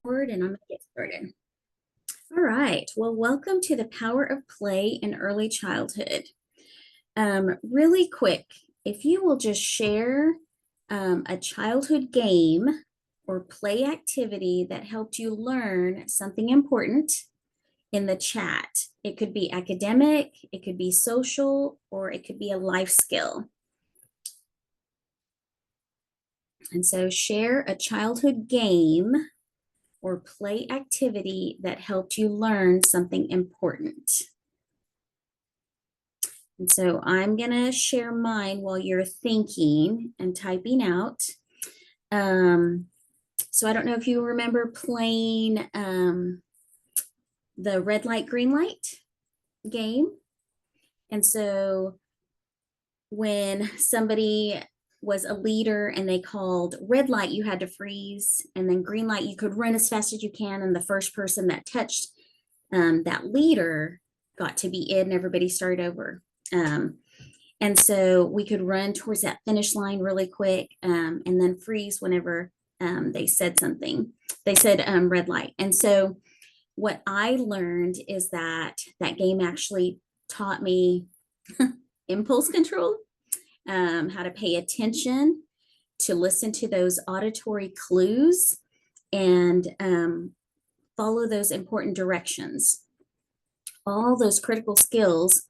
And I'm going to get started. All right. Well, welcome to the power of play in early childhood. Really quick, if you will just share a childhood game or play activity that helped you learn something important in the chat. It could be academic, it could be social, or it could be a life skill. And so share a childhood game or play activity that helped you learn something important. And so I'm going to share mine while you're thinking and typing out. So I don't know if you remember playing the red light, green light game. And so when somebody was a leader and they called red light, you had to freeze, and then green light, you could run as fast as you can. And the first person that touched that leader got to be it, and everybody started over. And so we could run towards that finish line really quick, and then freeze whenever they said something. They said red light. And so what I learned is that game actually taught me impulse control, how to pay attention, to listen to those auditory clues, and follow those important directions. All those critical skills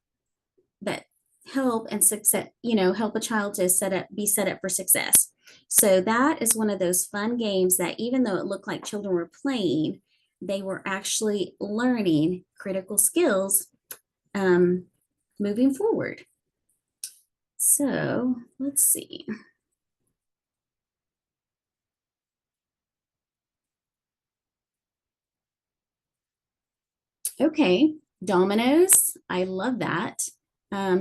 that help and success, help a child to be set up for success. So that is one of those fun games that even though it looked like children were playing, they were actually learning critical skills moving forward. So let's see. Okay, dominoes. I love that.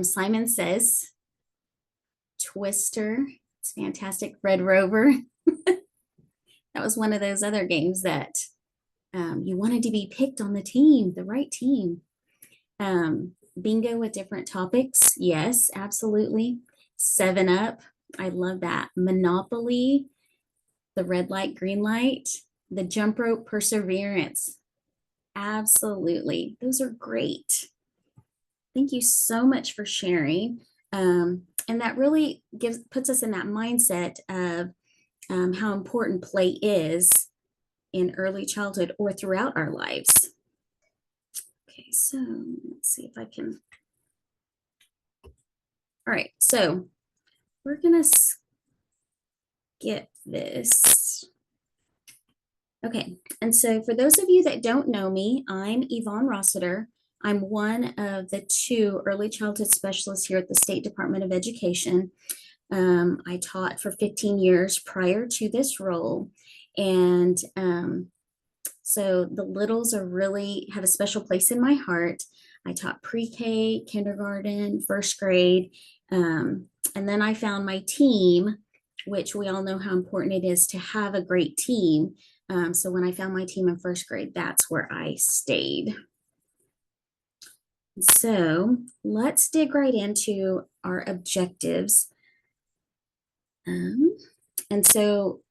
Simon says Twister. It's fantastic. Red Rover. That was one of those other games that you wanted to be picked on the team, the right team. Bingo with different topics. Yes, absolutely. 7-Up. I love that. Monopoly. The red light, green light. The jump rope, perseverance. Absolutely. Those are great. Thank you so much for sharing. And that really puts us in that mindset of how important play is in early childhood or throughout our lives. Okay, so let's see if I can. All right, so we're gonna skip this. Okay, and so for those of you that don't know me, I'm Yvonne Rossiter. I'm one of the 2 early childhood specialists here at the State Department of Education. I taught for 15 years prior to this role. And so the littles really have a special place in my heart. I taught pre-K, kindergarten, first grade. And then I found my team, which we all know how important it is to have a great team. So when I found my team in first grade, that's where I stayed. So let's dig right into our objectives. And so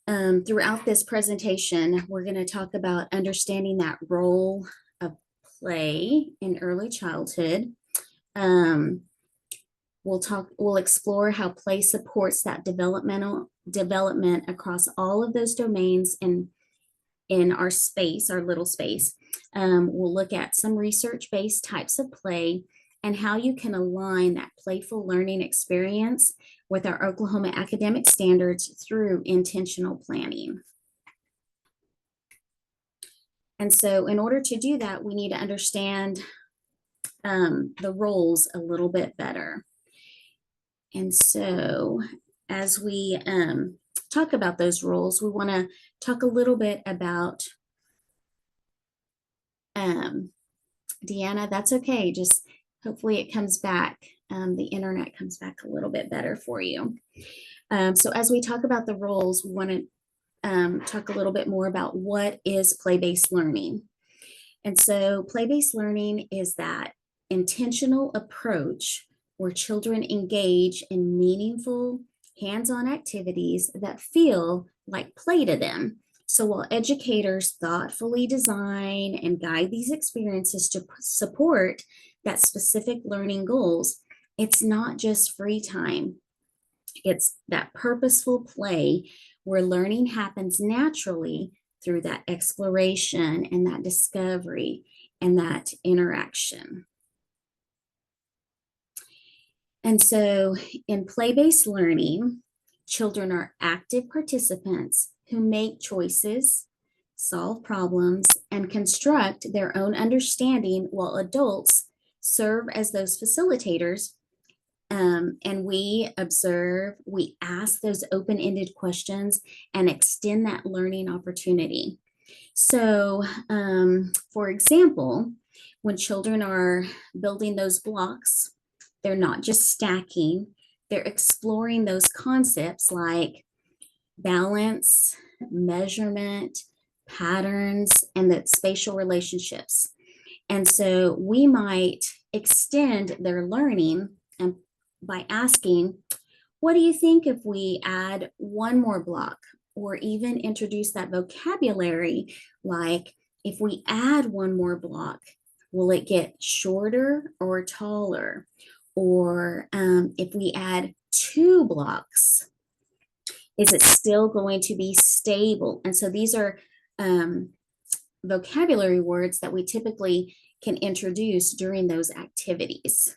throughout this presentation, we're going to talk about understanding that role of play in early childhood. We'll explore how play supports that development across all of those domains in our space, our little space. We'll look at some research-based types of play and how you can align that playful learning experience with our Oklahoma academic standards through intentional planning. And so in order to do that, we need to understand the roles a little bit better. And so as we talk about those roles, we want to talk a little bit about, Deanna, that's okay. Just hopefully it comes back. The internet comes back a little bit better for you. So as we talk about the roles, we want to talk a little bit more about what is play-based learning. And so play-based learning is that intentional approach where children engage in meaningful hands-on activities that feel like play to them. So while educators thoughtfully design and guide these experiences to support that specific learning goals, it's not just free time. It's that purposeful play where learning happens naturally through that exploration and that discovery and that interaction. And so in play-based learning, children are active participants who make choices, solve problems, and construct their own understanding, while adults serve as those facilitators. And we observe, we ask those open-ended questions and extend that learning opportunity. So, for example, when children are building those blocks, they're not just stacking, they're exploring those concepts like balance, measurement, patterns, and that spatial relationships. And so we might extend their learning and by asking, what do you think if we add one more block, or even introduce that vocabulary, like if we add one more block, will it get shorter or taller? Or if we add 2 blocks, is it still going to be stable? And so these are vocabulary words that we typically can introduce during those activities.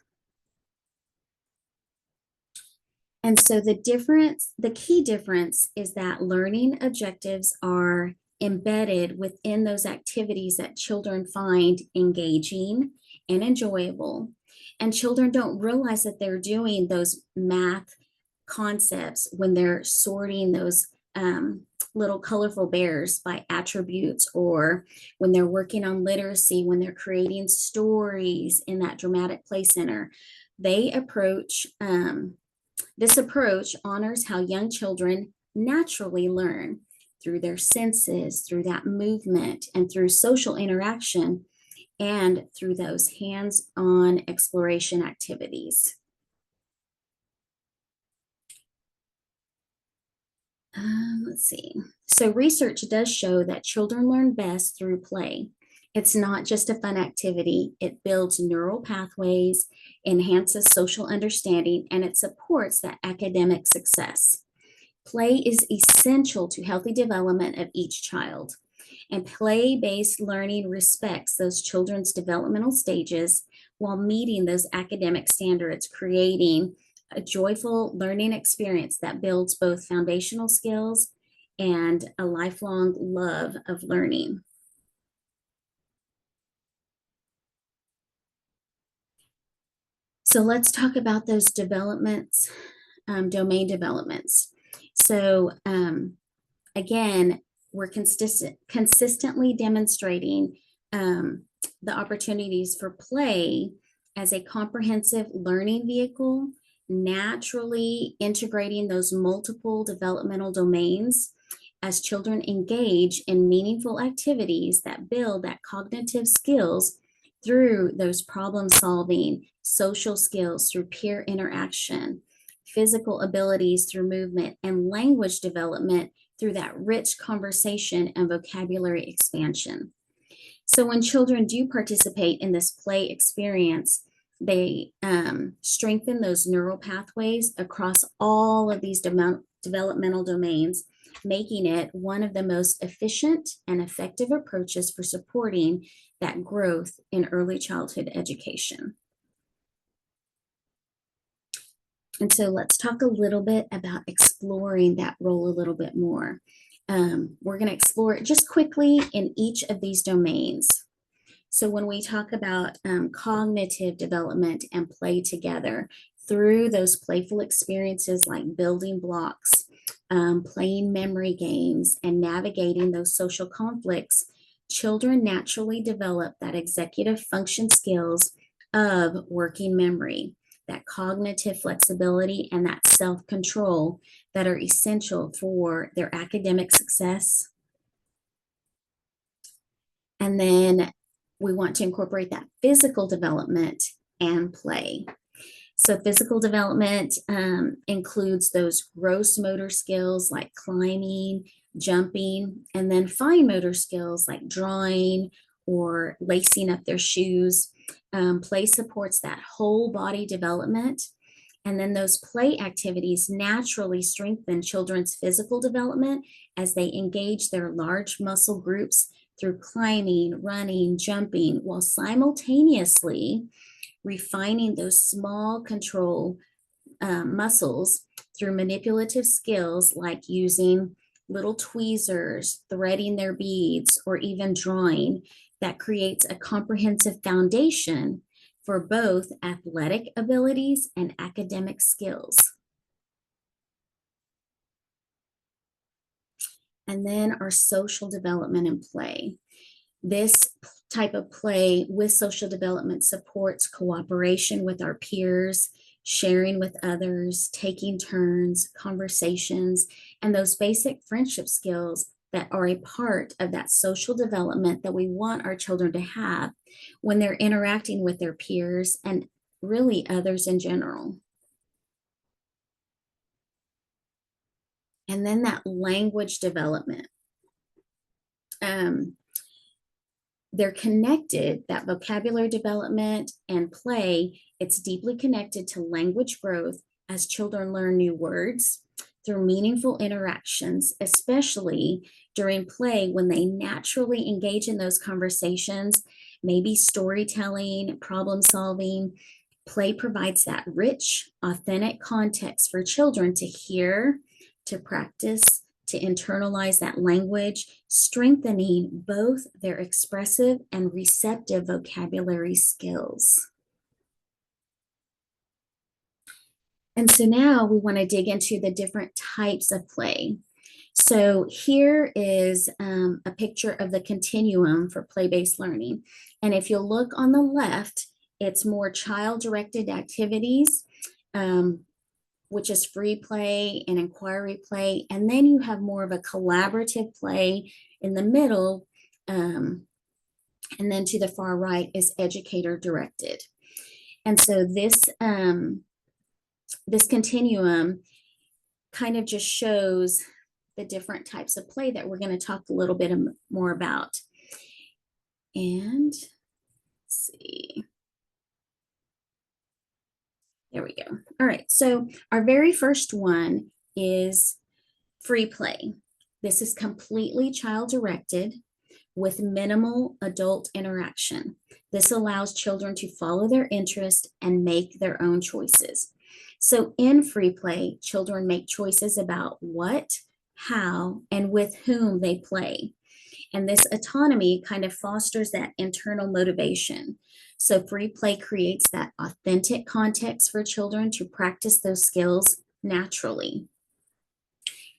And so the key difference is that learning objectives are embedded within those activities that children find engaging and enjoyable. And children don't realize that they're doing those math concepts when they're sorting those little colorful bears by attributes, or when they're working on literacy, when they're creating stories in that dramatic play center. They approach This approach honors how young children naturally learn through their senses, through that movement, and through social interaction, and through those hands-on exploration activities. Let's see. So research does show that children learn best through play. It's not just a fun activity. It builds neural pathways, enhances social understanding, and it supports that academic success. Play is essential to healthy development of each child. And play-based learning respects those children's developmental stages while meeting those academic standards, creating a joyful learning experience that builds both foundational skills and a lifelong love of learning. So let's talk about those developments, domain developments. So again, we're consistently demonstrating the opportunities for play as a comprehensive learning vehicle, naturally integrating those multiple developmental domains as children engage in meaningful activities that build that cognitive skills through those problem solving, social skills through peer interaction, physical abilities through movement, and language development through that rich conversation and vocabulary expansion. So when children do participate in this play experience, they strengthen those neural pathways across all of these developmental domains, making it one of the most efficient and effective approaches for supporting that growth in early childhood education. And so let's talk a little bit about exploring that role a little bit more. We're going to explore it just quickly in each of these domains. So when we talk about cognitive development and play together through those playful experiences like building blocks, playing memory games, and navigating those social conflicts, children naturally develop that executive function skills of working memory, that cognitive flexibility, and that self-control that are essential for their academic success. And then we want to incorporate that physical development and play. So physical development includes those gross motor skills like climbing, jumping, and then fine motor skills like drawing or lacing up their shoes. Play supports that whole body development. And then those play activities naturally strengthen children's physical development as they engage their large muscle groups through climbing, running, jumping, while simultaneously refining those small control muscles through manipulative skills like using little tweezers, threading their beads, or even drawing. That creates a comprehensive foundation for both athletic abilities and academic skills. And then our social development and play. This type of play with social development supports cooperation with our peers, sharing with others, taking turns, conversations, and those basic friendship skills that are a part of that social development that we want our children to have when they're interacting with their peers and really others in general. And then that language development. They're connected, that vocabulary development and play, it's deeply connected to language growth as children learn new words through meaningful interactions, especially during play when they naturally engage in those conversations, maybe storytelling, problem solving. Play provides that rich, authentic context for children to hear, to practice, to internalize that language, strengthening both their expressive and receptive vocabulary skills. And so now we want to dig into the different types of play. So here is a picture of the continuum for play-based learning. And if you'll look on the left, it's more child-directed activities, which is free play and inquiry play. And then you have more of a collaborative play in the middle. And then to the far right is educator directed. And so this continuum kind of just shows the different types of play that we're going to talk a little bit more about. And let's see. There we go. All right, so our very first one is free play. This is completely child-directed with minimal adult interaction. This allows children to follow their interest and make their own choices. So in free play, children make choices about what, how, and with whom they play. And this autonomy kind of fosters that internal motivation. So free play creates that authentic context for children to practice those skills naturally.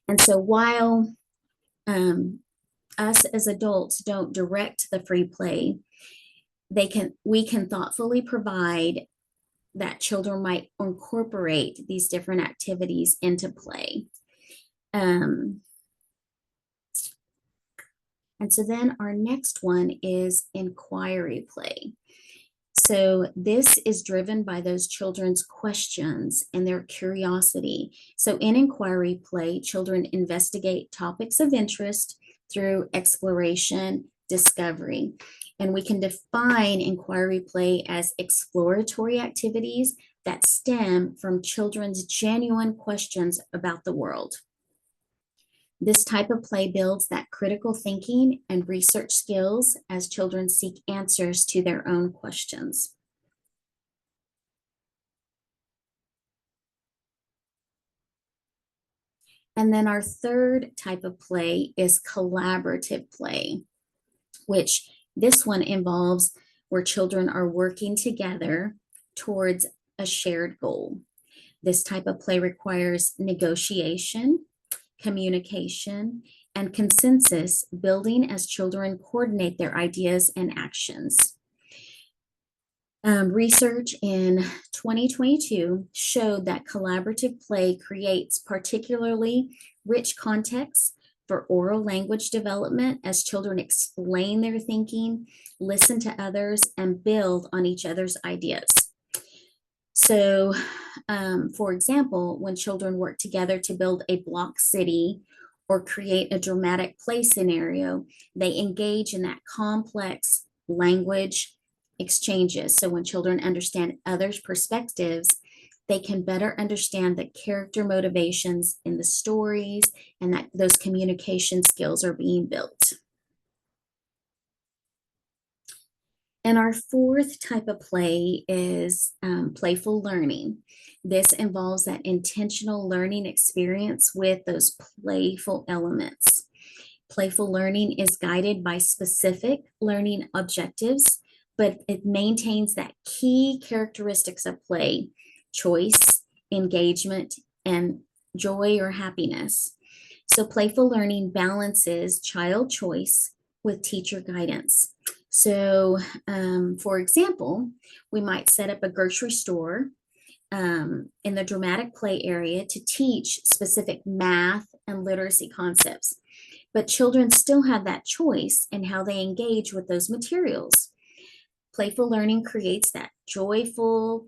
And so while us as adults don't direct the free play, we can thoughtfully provide that children might incorporate these different activities into play. And so then our next one is inquiry play. So this is driven by those children's questions and their curiosity. So in inquiry play, children investigate topics of interest through exploration, discovery. And we can define inquiry play as exploratory activities that stem from children's genuine questions about the world. This type of play builds that critical thinking and research skills as children seek answers to their own questions. And then our third type of play is collaborative play, which this one involves where children are working together towards a shared goal. This type of play requires negotiation, communication, and consensus building as children coordinate their ideas and actions. Research in 2022 showed that collaborative play creates particularly rich contexts for oral language development as children explain their thinking, listen to others, and build on each other's ideas. So, for example, when children work together to build a block city or create a dramatic play scenario, they engage in that complex language exchanges. So when children understand others' perspectives, they can better understand the character motivations in the stories, and that those communication skills are being built. And our fourth type of play is playful learning. This involves that intentional learning experience with those playful elements. Playful learning is guided by specific learning objectives, but it maintains that key characteristics of play: choice, engagement, and joy or happiness. So, playful learning balances child choice with teacher guidance. So, for example, we might set up a grocery store in the dramatic play area to teach specific math and literacy concepts. But children still have that choice in how they engage with those materials. Playful learning creates that joyful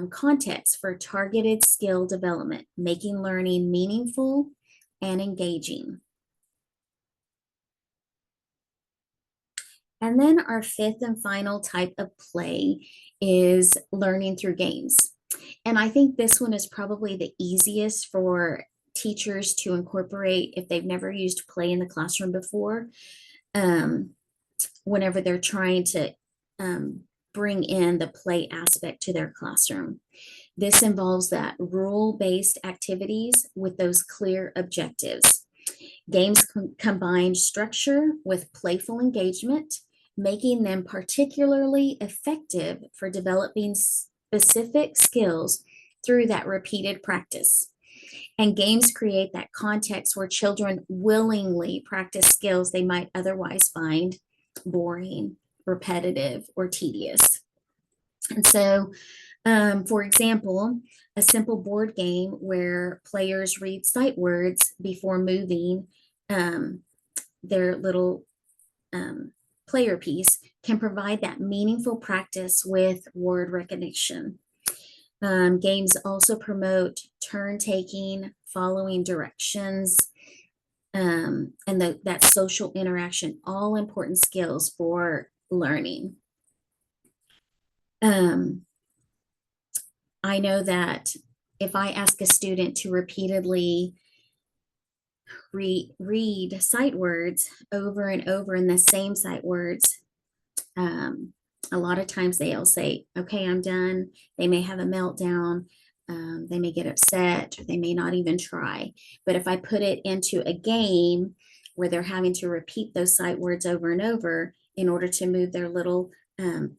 context for targeted skill development, making learning meaningful and engaging. And then our fifth and final type of play is learning through games. And I think this one is probably the easiest for teachers to incorporate if they've never used play in the classroom before, whenever they're trying to bring in the play aspect to their classroom. This involves that rule-based activities with those clear objectives. Games combine structure with playful engagement, making them particularly effective for developing specific skills through that repeated practice. And games create that context where children willingly practice skills they might otherwise find boring, repetitive, or tedious. And so, for example, a simple board game where players read sight words before moving their little player piece can provide that meaningful practice with word recognition. Games also promote turn taking, following directions, and that social interaction, all important skills for learning. I know that if I ask a student to repeatedly read sight words over and over in the same sight words, a lot of times they'll say, okay, I'm done. They may have a meltdown. They may get upset, or they may not even try. But if I put it into a game where they're having to repeat those sight words over and over in order to move their little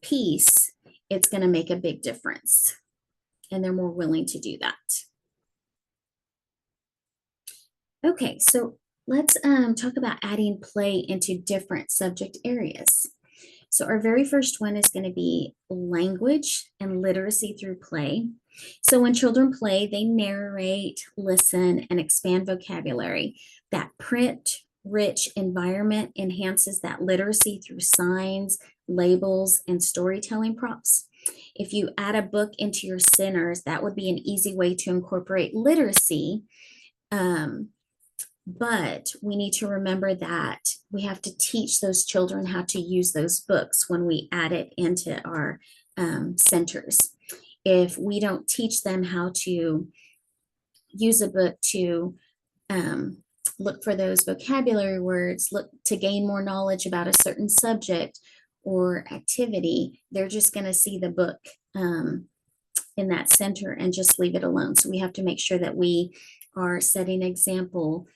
piece, it's going to make a big difference. And they're more willing to do that. Okay, so let's talk about adding play into different subject areas. So our very first one is going to be language and literacy through play. So when children play, they narrate, listen, and expand vocabulary. That print-rich environment enhances that literacy through signs, labels, and storytelling props. If you add a book into your centers, that would be an easy way to incorporate literacy. But we need to remember that we have to teach those children how to use those books when we add it into our centers. If we don't teach them how to use a book to look for those vocabulary words, look to gain more knowledge about a certain subject or activity, they're just going to see the book in that center and just leave it alone. So we have to make sure that we are setting an example,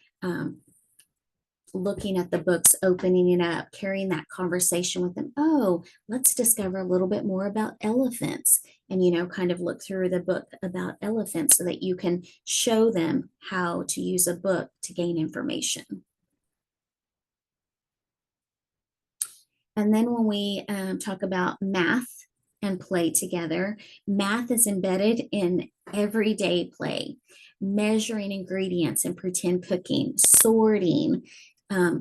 looking at the books, opening it up, carrying that conversation with them. Oh, let's discover a little bit more about elephants, and kind of look through the book about elephants so that you can show them how to use a book to gain information. And then when we talk about math and play together, math is embedded in everyday play: measuring ingredients and pretend cooking, sorting,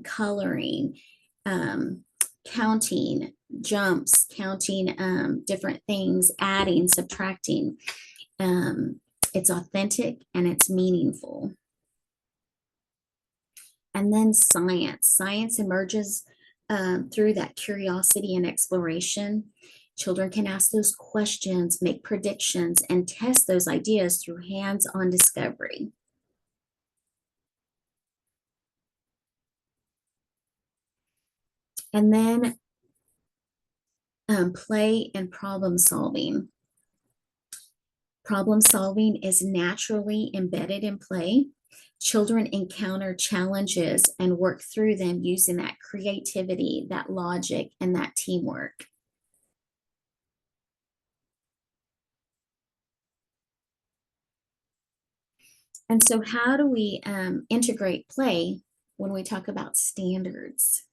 coloring, counting jumps, counting different things, adding, subtracting. It's authentic and it's meaningful. And then science. Science emerges through that curiosity and exploration. Children can ask those questions, make predictions, and test those ideas through hands-on discovery. And then play and problem solving. Problem solving is naturally embedded in play. Children encounter challenges and work through them using that creativity, that logic, and that teamwork. And so, how do we integrate play when we talk about standards?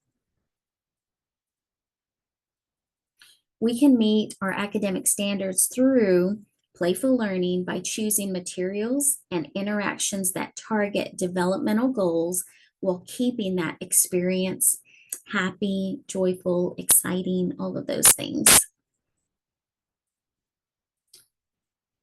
We can meet our academic standards through playful learning by choosing materials and interactions that target developmental goals while keeping that experience happy, joyful, exciting, all of those things.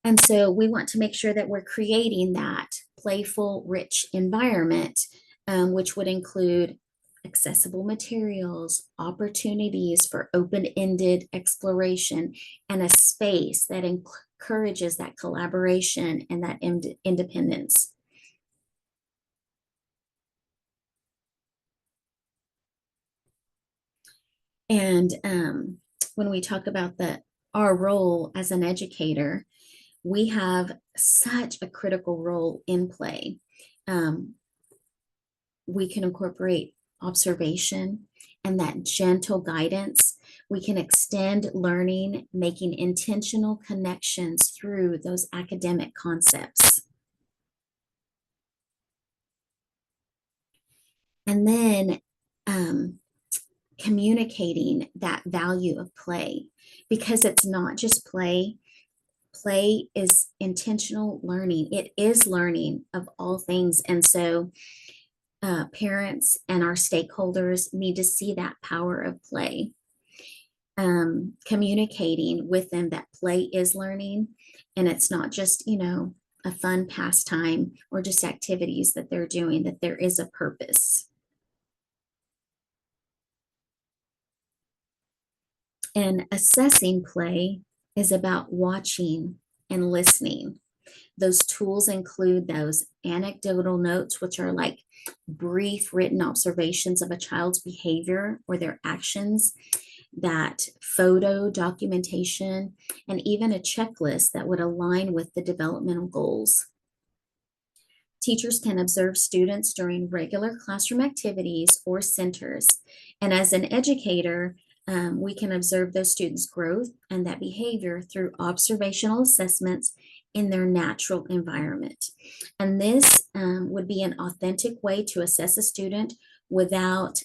And so we want to make sure that we're creating that playful, rich environment, which would include accessible materials, opportunities for open-ended exploration, and a space that encourages that collaboration and that independence. And when we talk about our role as an educator, we have such a critical role in play. We can incorporate observation and that gentle guidance. We can extend learning, making intentional connections through those academic concepts. And then communicating that value of play, because it's not just play. Play is intentional learning. It is learning of all things. And so parents and our stakeholders need to see that power of play. Communicating with them that play is learning, and it's not just, a fun pastime or just activities that they're doing, that there is a purpose. And assessing play is about watching and listening. Those tools include those anecdotal notes, which are like brief written observations of a child's behavior or their actions, that photo documentation, and even a checklist that would align with the developmental goals. Teachers can observe students during regular classroom activities or centers. And as an educator, we can observe those students' growth and that behavior through observational assessments in their natural environment. And this would be an authentic way to assess a student without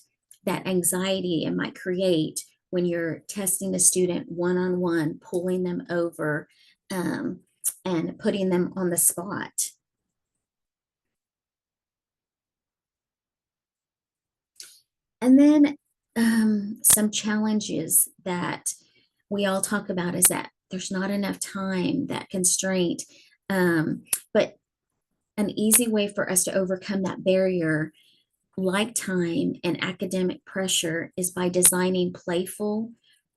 that anxiety it might create when you're testing a student one-on-one, pulling them over and putting them on the spot. And then some challenges that we all talk about is that there's not enough time, that constraint. But an easy way for us to overcome that barrier, like time and academic pressure, is by designing playful,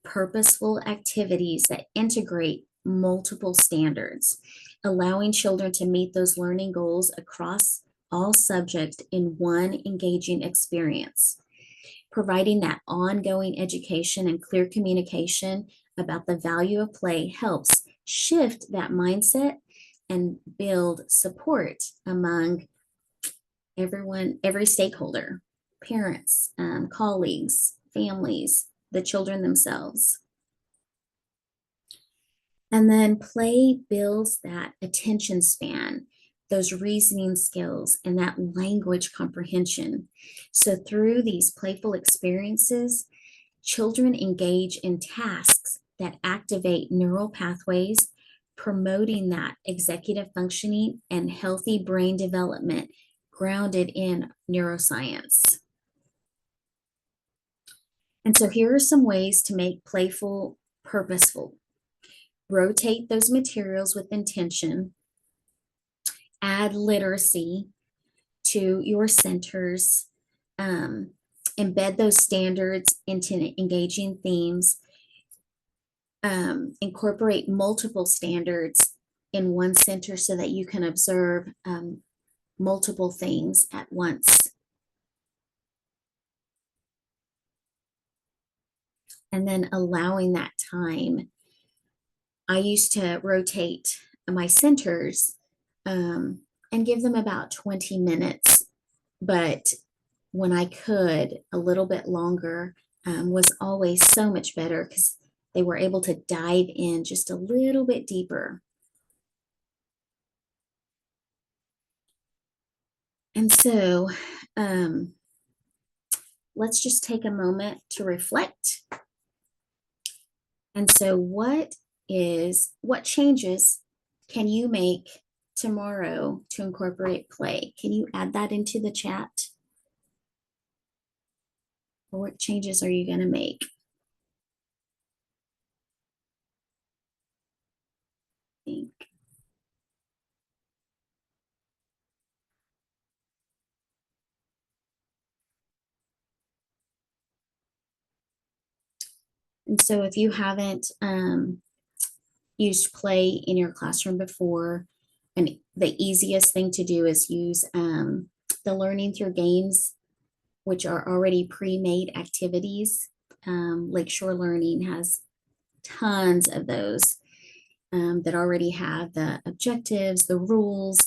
purposeful activities that integrate multiple standards, allowing children to meet those learning goals across all subjects in one engaging experience. Providing that ongoing education and clear communication about the value of play helps shift that mindset and build support among everyone, every stakeholder, parents, colleagues, families, the children themselves. And then play builds that attention span, those reasoning skills, and that language comprehension. So, through these playful experiences, children engage in tasks that activate neural pathways, promoting that executive functioning and healthy brain development grounded in neuroscience. And so, here are some ways to make playful purposeful. Rotate those materials with intention. Add literacy to your centers. um, embed those standards into engaging themes, incorporate multiple standards in one center so that you can observe multiple things at once. And then allowing that time. I used to rotate my centers and give them about 20 minutes, but when I could, a little bit longer was always so much better because they were able to dive in just a little bit deeper. And so let's just take a moment to reflect. And so what changes can you make tomorrow to incorporate play? Can you add that into the chat? Or what changes are you going to make? Think. And so if you haven't used play in your classroom before, and the easiest thing to do is use the learning through games, which are already pre-made activities. Lakeshore Learning has tons of those that already have the objectives, the rules,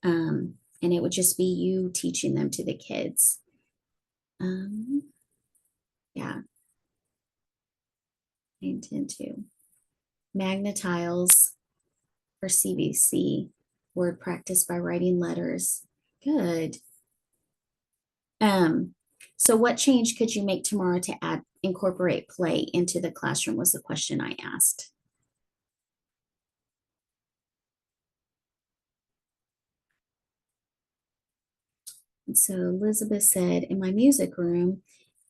and it would just be you teaching them to the kids. Yeah, I intend to. Magnetiles for CVC, word practice by writing letters. Good. So what change could you make tomorrow to incorporate play into the classroom was the question I asked. And so Elizabeth said, in my music room,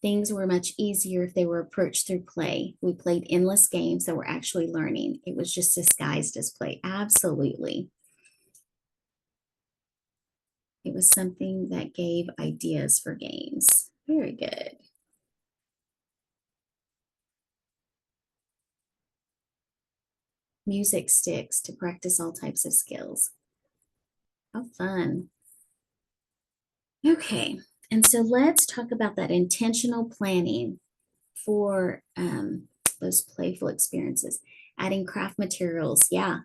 things were much easier if they were approached through play. We played endless games that were actually learning. It was just disguised as play. Absolutely. It was something that gave ideas for games. Very good. Music sticks to practice all types of skills. How fun. Okay, and so let's talk about that intentional planning for those playful experiences. Adding craft materials, yeah.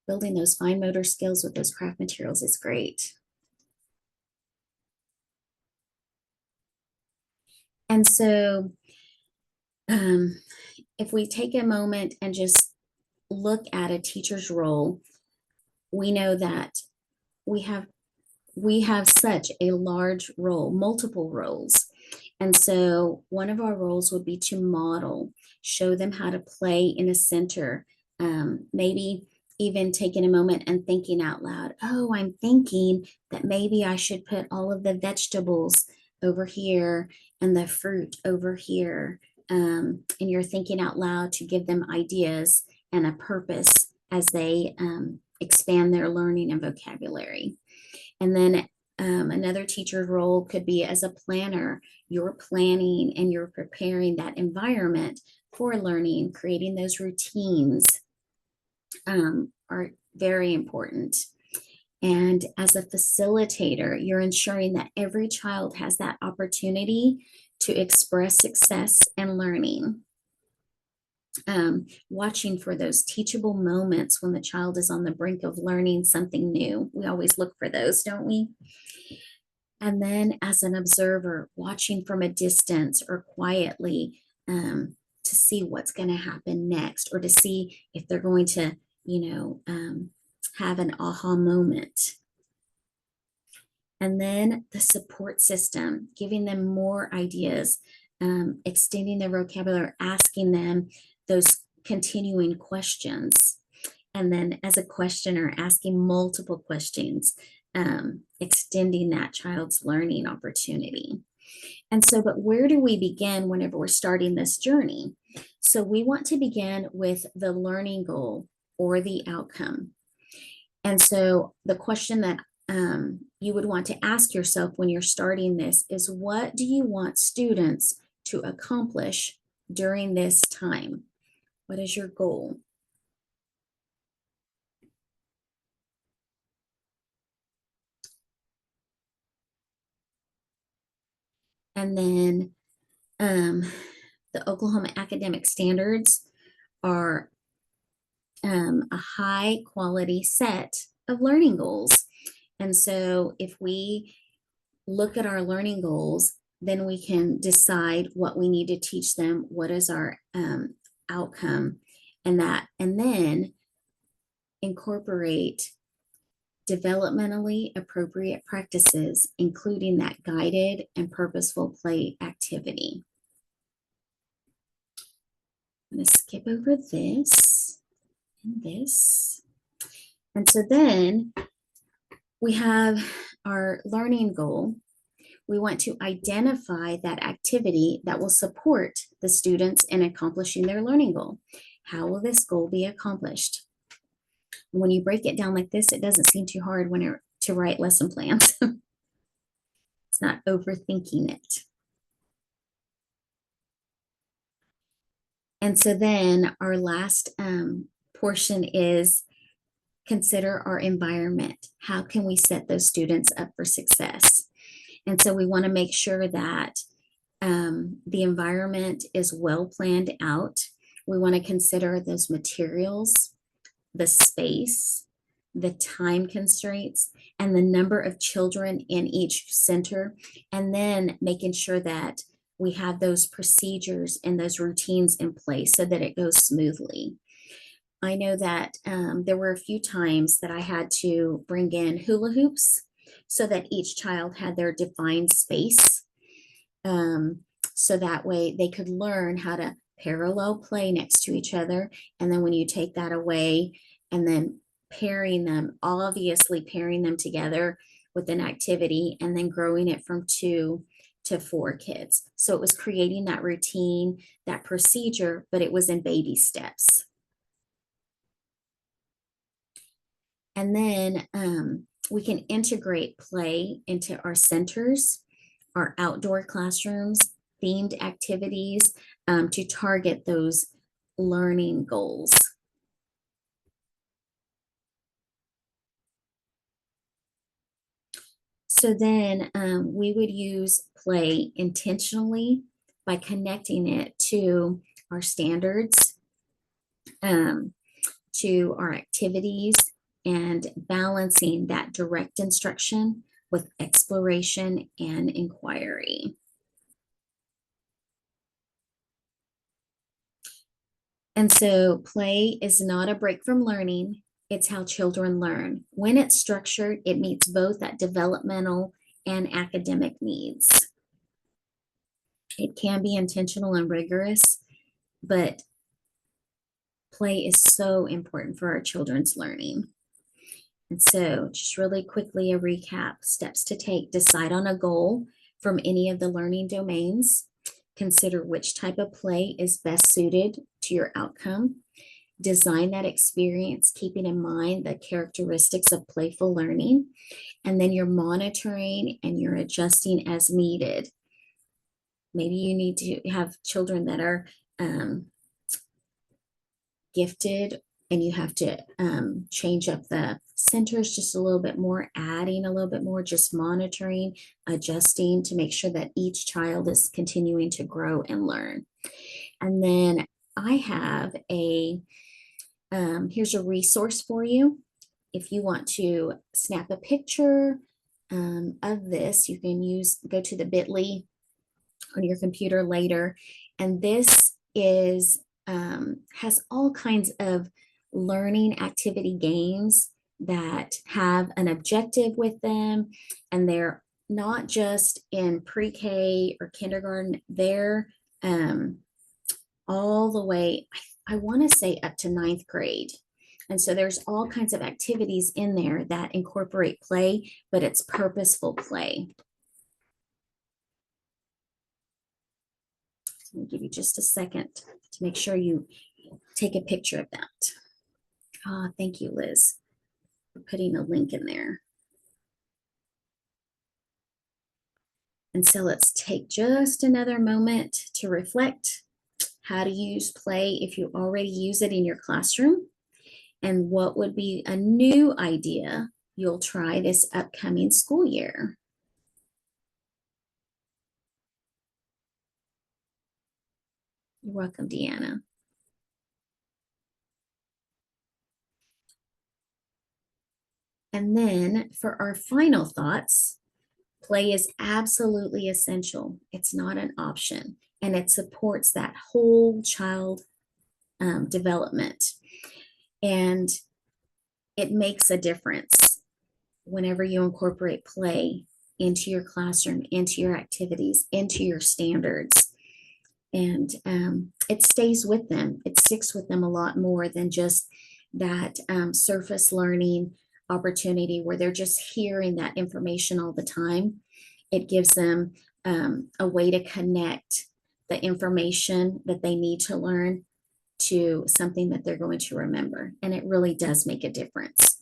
Building those fine motor skills with those craft materials is great. And so if we take a moment and just look at a teacher's role, we know that we have such a large role, multiple roles. And so one of our roles would be to model, show them how to play in a center, maybe even taking a moment and thinking out loud, oh, I'm thinking that maybe I should put all of the vegetables over here and the fruit over here. And you're thinking out loud to give them ideas and a purpose as they expand their learning and vocabulary. And then another teacher's role could be as a planner. You're planning and you're preparing that environment for learning, creating those routines are very important. And as a facilitator, you're ensuring that every child has that opportunity to express success and learning. Watching for those teachable moments when the child is on the brink of learning something new. We always look for those, don't we? And then as an observer, watching from a distance or quietly to see what's going to happen next, or to see if they're going to, have an aha moment. And then the support system, giving them more ideas, extending their vocabulary, asking them those continuing questions. And then as a questioner, asking multiple questions, extending that child's learning opportunity. And so, but where do we begin whenever we're starting this journey? So we want to begin with the learning goal or the outcome. And so the question that you would want to ask yourself when you're starting this is, what do you want students to accomplish during this time? What is your goal? And then the Oklahoma academic standards are a high quality set of learning goals. And so if we look at our learning goals, then we can decide what we need to teach them, what is our outcome, and then incorporate developmentally appropriate practices, including that guided and purposeful play activity. I'm going to skip over this and this. And so then we have our learning goal. We want to identify that activity that will support the students in accomplishing their learning goal. How will this goal be accomplished? When you break it down like this, it doesn't seem too hard to write lesson plans. It's not overthinking it. And so then our last portion is consider our environment. How can we set those students up for success? And so we want to make sure that the environment is well planned out. We want to consider those materials, the space, the time constraints, and the number of children in each center, and then making sure that we have those procedures and those routines in place so that it goes smoothly. I know that there were a few times that I had to bring in hula hoops so that each child had their defined space. So that way they could learn how to parallel play next to each other. And then when you take that away and then pairing them, obviously pairing them together with an activity and then growing it from 2 to 4 kids. So it was creating that routine, that procedure, but it was in baby steps. And then we can integrate play into our centers, our outdoor classrooms, themed activities to target those learning goals. So then we would use play intentionally by connecting it to our standards, to our activities, and balancing that direct instruction with exploration and inquiry. And so play is not a break from learning. It's how children learn. When it's structured, it meets both that developmental and academic needs. It can be intentional and rigorous, but play is so important for our children's learning. And so just really quickly, a recap: steps to take: decide on a goal from any of the learning domains. Consider which type of play is best suited to your outcome. Design that experience, keeping in mind the characteristics of playful learning. And then you're monitoring and you're adjusting as needed. Maybe you need to have children that are gifted and you have to change up the centers just a little bit more, adding a little bit more, just monitoring, adjusting to make sure that each child is continuing to grow and learn. And then I have here's a resource for you. If you want to snap a picture of this, you can go to the bit.ly on your computer later. And this has all kinds of learning activity games that have an objective with them. And they're not just in pre-K or kindergarten, they're all the way, I want to say up to 9th grade. And so there's all kinds of activities in there that incorporate play, but it's purposeful play. So I'll give you just a second to make sure you take a picture of that. Thank you, Liz, for putting a link in there. And so let's take just another moment to reflect how to use play if you already use it in your classroom, and what would be a new idea you'll try this upcoming school year. You're welcome, Deanna. And then for our final thoughts, play is absolutely essential. It's not an option, and it supports that whole child development. And it makes a difference whenever you incorporate play into your classroom, into your activities, into your standards. And it stays with them. It sticks with them a lot more than just that surface learning opportunity where they're just hearing that information all the time. It gives them a way to connect the information that they need to learn to something that they're going to remember. And it really does make a difference.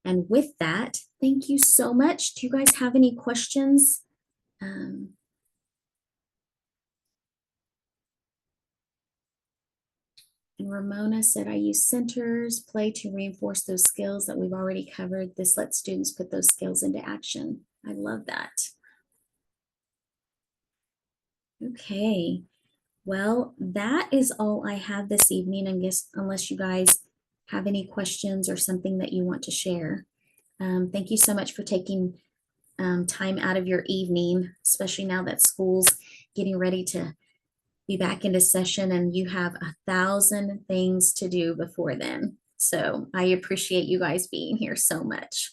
And with that, thank you so much. Do you guys have any questions? And Ramona said, I use centers, play to reinforce those skills that we've already covered. This lets students put those skills into action. I love that. Okay. Well, that is all I have this evening. I guess unless you guys have any questions or something that you want to share. Thank you so much for taking time out of your evening, especially now that school's getting ready to be back into session and you have 1,000 things to do before then. So I appreciate you guys being here so much.